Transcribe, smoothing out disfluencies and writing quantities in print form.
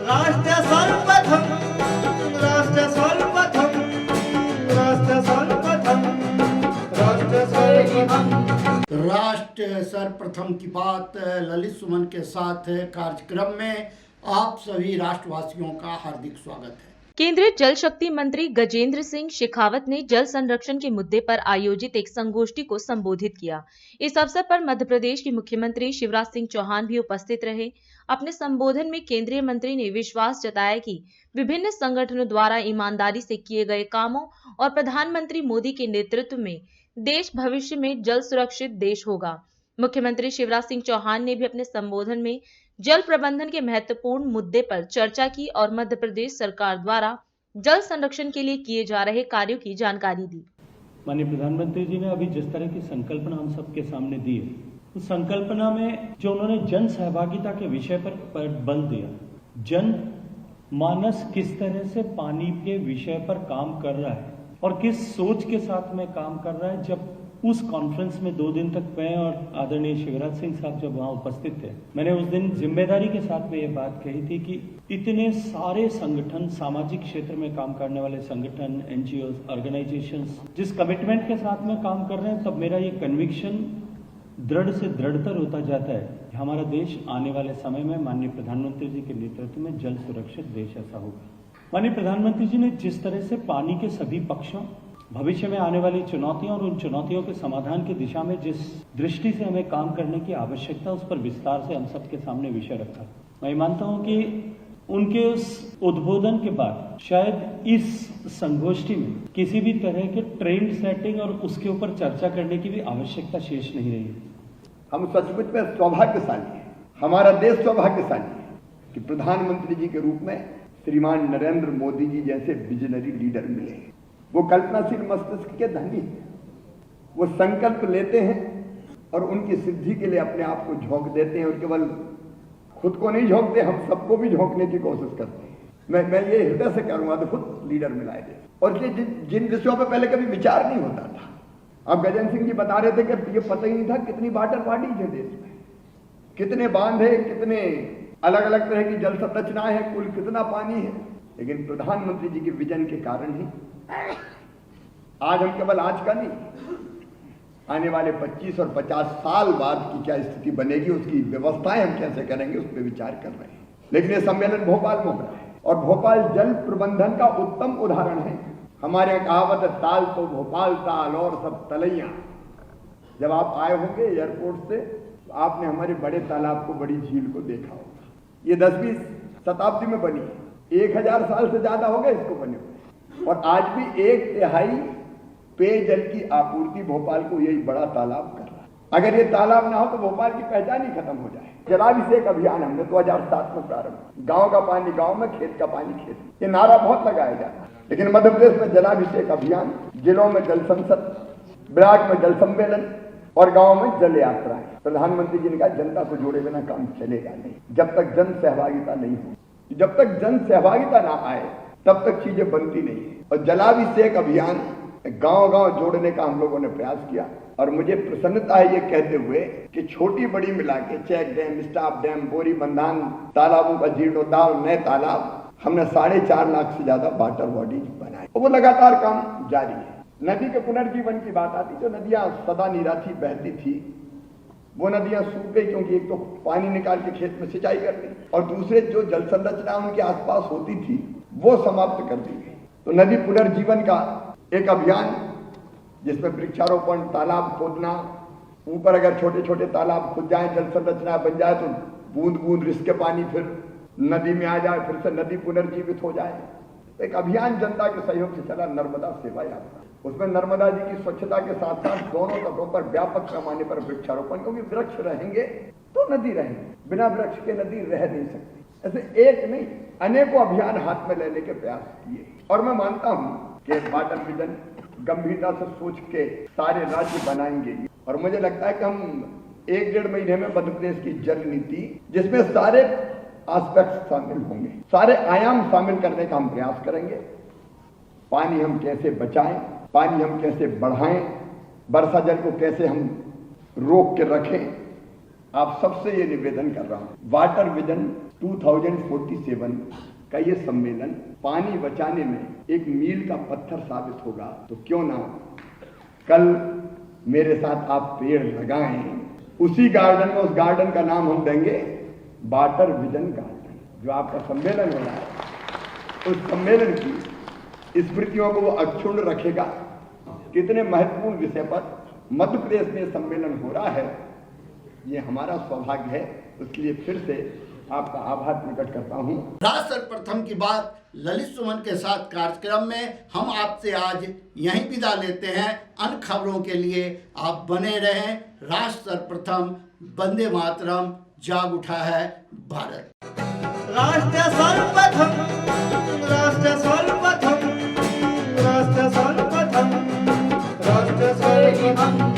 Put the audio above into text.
राष्ट्र सर्वप्रथम, राष्ट्र सर्वप्रथम, राष्ट्र सर्वप्रथम, राष्ट्र सर्वप्रथम। राष्ट्र सर्वप्रथम की बात ललित सुमन के साथ कार्यक्रम में आप सभी राष्ट्रवासियों का हार्दिक स्वागत है। केंद्रीय जल शक्ति मंत्री गजेंद्र सिंह शेखावत ने जल संरक्षण के मुद्दे पर आयोजित एक संगोष्ठी को संबोधित किया। इस अवसर पर मध्य प्रदेश के मुख्यमंत्री शिवराज सिंह चौहान भी उपस्थित रहे। अपने संबोधन में केंद्रीय मंत्री ने विश्वास जताया कि विभिन्न संगठनों द्वारा ईमानदारी से किए गए कामों और प्रधानमंत्री मोदी के नेतृत्व में देश भविष्य में जल सुरक्षित देश होगा। मुख्यमंत्री शिवराज सिंह चौहान ने भी अपने संबोधन में जल प्रबंधन के महत्वपूर्ण मुद्दे पर चर्चा की और मध्य प्रदेश सरकार द्वारा जल संरक्षण के लिए किए जा रहे कार्यों की जानकारी दी। माननीय प्रधानमंत्री जी ने अभी जिस तरह की संकल्पना हम सबके सामने दी है, उस संकल्पना में जो उन्होंने जन सहभागिता के विषय पर बल दिया, जन मानस किस तरह से पानी के विषय पर काम कर रहा है और किस सोच के साथ में काम कर रहा है। जब उस कॉन्फ्रेंस में 2 दिन तक मैं और आदरणीय शिवराज सिंह साहब जब वहां उपस्थित थे, मैंने उस दिन जिम्मेदारी के साथ में ये बात कही थी कि इतने सारे संगठन, सामाजिक क्षेत्र में काम करने वाले संगठन, एनजीओ, ऑर्गेनाइजेशंस जिस कमिटमेंट के साथ में काम कर रहे हैं, तब मेरा ये कन्विक्शन दृढ़ से दृढ़तर होता जाता है कि हमारा देश आने वाले समय में माननीय प्रधानमंत्री जी के नेतृत्व में जल सुरक्षित देश ऐसा होगा। माननीय प्रधानमंत्री जी ने जिस तरह से पानी के सभी पक्षों, भविष्य में आने वाली चुनौतियों और उन चुनौतियों के समाधान की दिशा में जिस दृष्टि से हमें काम करने की आवश्यकता, उस पर विस्तार से हम सबके सामने विषय रखा। मैं मानता हूं कि उनके उस उद्बोधन के बाद शायद इस संगोष्ठी में किसी भी तरह के ट्रेंड सेटिंग और उसके ऊपर चर्चा करने की भी आवश्यकता शेष नहीं रही है। हम सचमुच में सौभाग्यशाली हैं, हमारा देश सौभाग्यशाली है कि प्रधानमंत्री जी के रूप में श्रीमान नरेंद्र मोदी जी जैसे विजनरी लीडर मिले। वो कल्पनाशील मस्तिष्क के धनी हैं, वो संकल्प लेते हैं और उनकी सिद्धि के लिए अपने आप को झोंक देते हैं और केवल खुद को नहीं झोंकते, हम सबको भी झोंकने की कोशिश करते हैं। मैं ये हृदय से करूंगा तो खुद लीडर मिलाए दे। और ये जिन विषयों पर पहले कभी विचार नहीं होता था, अब गजेंद्र सिंह जी बता रहे थे कि ये पता ही नहीं था कितनी वाटर बॉडीज है देश में, कितने बांध है, कितने अलग अलग तरह की जल संरचनाएं हैं, कुल कितना पानी है। लेकिन प्रधानमंत्री जी के विजन के कारण ही आज हम केवल आज का नहीं, आने वाले 25 और 50 साल बाद की क्या स्थिति बनेगी, उसकी व्यवस्थाएं हम कैसे करेंगे, उस पर विचार कर रहे हैं। लेकिन ये सम्मेलन भोपाल में हो रहा है और भोपाल जल प्रबंधन का उत्तम उदाहरण है। हमारे यहाँ कहावत है, ताल तो भोपाल ताल और सब तलैया। जब आप आए होंगे एयरपोर्ट से, तो आपने हमारे बड़े तालाब को, बड़ी झील को देखा होगा। ये 10वीं शताब्दी में बनी है, 1000 साल से ज्यादा हो गए इसको बने हुए, और आज भी 1/3 पेयजल की आपूर्ति भोपाल को यही बड़ा तालाब कर रहा है। अगर ये तालाब ना हो तो भोपाल की पहचान ही खत्म हो जाए। जलाभिषेक अभियान हमने 2007 में प्रारंभ, गांव का पानी गांव में, खेत का पानी खेत में, ये नारा बहुत लगाया जाता है। लेकिन मध्य प्रदेश में जलाभिषेक अभियान, जिलों में जल संसद, ब्लॉक में जल सम्मेलन और गाँव में जल यात्राएं। प्रधानमंत्री जी ने कहा जनता को जोड़े बिना काम चलेगा नहीं, जब तक जन सहभागिता नहीं हो। जब तक जन सहभागिता ना आए तब तक चीजें बनती नहीं है। और जलाभिषेक अभियान गांव-गांव जोड़ने का हम लोगों ने प्रयास किया और मुझे प्रसन्नता है ये कहते हुए कि छोटी बड़ी मिला के चेक डैम, स्टाफ डैम, बोरी बंधान, तालाबों का जीर्णोद्धार, नए तालाब, हमने 4.5 लाख से ज्यादा वाटर बॉडीज बनाए और वो लगातार काम जारी है। नदी के पुनर्जीवन की बात आती, जो नदियां सदा नीरा थी, बहती थी, वो नदियां सूख गई क्योंकि एक तो पानी निकाल के खेत में सिंचाई कर दी और दूसरे जो जल संरचना उनके आसपास होती थी वो समाप्त कर दी गई। तो नदी पुनर्जीवन का एक अभियान जिसमें वृक्षारोपण, तालाब खोदना, ऊपर अगर छोटे छोटे तालाब खुद जाए, जल संरचना बन जाए तो बूंद बूंद रिस के पानी फिर नदी में आ जाए, फिर से नदी पुनर्जीवित हो जाए। एक अभियान जनता के सहयोग से चला, नर्मदा सेवा यात्रा। उसमें नर्मदा जी की स्वच्छता के साथ साथ दोनों तटों पर व्यापक पैमाने पर वृक्षारोपण, क्योंकि वृक्ष रहेंगे तो नदी रहेंगे, बिना वृक्ष के नदी रह नहीं सकती। ऐसे एक नहीं, अनेकों अभियान हाथ में लेने के प्रयास किए और मैं मानता हूँ कि वाटर विजन गंभीरता से सोच के सारे राज्य बनाएंगे और मुझे लगता है कि हम 1-1.5 महीने में मध्य प्रदेश की जल नीति, जिसमें सारे एस्पेक्ट शामिल होंगे, सारे आयाम शामिल करने का हम प्रयास करेंगे। पानी हम कैसे बचाएं, पानी हम कैसे बढ़ाएं, वर्षा जल को कैसे हम रोक के रखें, आप सबसे ये निवेदन कर रहा हूं, वाटर विजन 2047 का ये सम्मेलन पानी बचाने में एक मील का पत्थर साबित होगा, तो क्यों ना कल मेरे साथ आप पेड़ लगाएं उसी गार्डन में। उस गार्डन का नाम हम देंगे वाटर विजन गार्डन। जो आपका सम्मेलन हो रहा है उस सम्मेलन की स्मृतियों को वो अक्षुण्ण रखेगा। कितने महत्वपूर्ण विषय पर मध्य प्रदेश में सम्मेलन हो रहा है, ये हमारा सौभाग्य है। इसलिए फिर से आपका आभार प्रकट करता हूं। राष्ट्र सर्वप्रथम की बात ललित सुमन के साथ कार्यक्रम में हम आपसे आज यहीं विदा लेते हैं। अन्य खबरों के लिए आप बने रहें। राष्ट्र सर्वप्रथम, वंदे मातरम, जाग उठा है भारत। राष्ट्र सर्वप्रथम, राष्ट्र सर्वप्रथम, राष्ट्र सर्वप्रथम, राष्ट्र सर्वप्रथम।